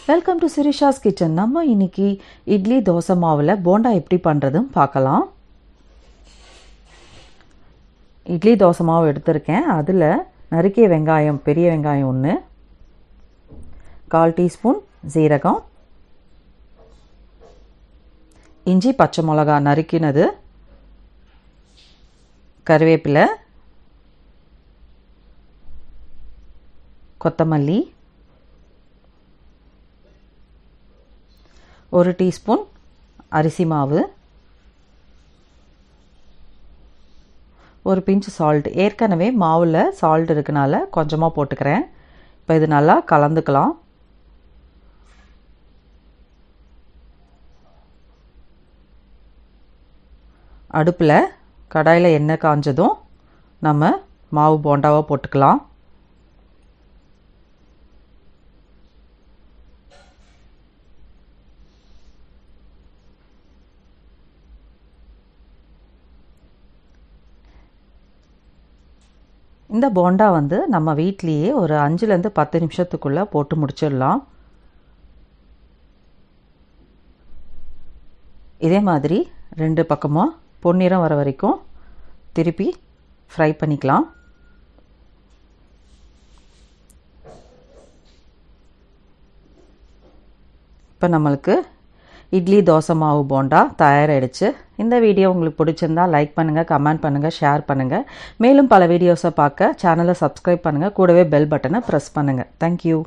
Welcome to Sirisha's kitchen. நம்ம இன்னைக்கு இட்லி தோசை மாவில் போண்டா எப்படி பண்ணுறதுன்னு பார்க்கலாம். இட்லி தோசை மாவு எடுத்திருக்கேன். அதில் நறுக்கிய வெங்காயம், பெரிய வெங்காயம் 1, 1/4 டீஸ்பூன் சீரகம், இஞ்சி, பச்சை மிளகா நறுக்கினது, கருவேப்பிலை, கொத்தமல்லி, 1 டீஸ்பூன் அரிசி மாவு, ஒரு பிஞ்ச் சால்ட். ஏற்கனவே மாவில் சால்ட் இருக்கனால கொஞ்சமாக போட்டுக்கிறேன். இப்போ இது நல்லா கலந்துக்கலாம். அடுப்பில் கடாயில் எண்ணெய் காஞ்சதும் நம்ம மாவு போண்டாவாக போட்டுக்கலாம். இந்த போண்டா நம்ம வீட்லேயே ஒரு 5லேருந்து 10 நிமிஷத்துக்குள்ளே போட்டு முடிச்சிடலாம். இதே மாதிரி 2 பக்கமும் பொன்னிறம் வர வரைக்கும் திருப்பி ஃப்ரை பண்ணிக்கலாம். இப்போ நம்மளுக்கு இட்லி தோசை மாவு போண்டா தயாராகிடுச்சு. இந்த வீடியோ உங்களுக்கு பிடிச்சிருந்தா லைக் பண்ணுங்கள், கமெண்ட் பண்ணுங்கள், ஷேர் பண்ணுங்கள். மேலும் பல வீடியோஸை பார்க்க சேனலை சப்ஸ்கிரைப் பண்ணுங்கள். கூடவே பெல் பட்டனை ப்ரெஸ் பண்ணுங்கள். தேங்க்யூ.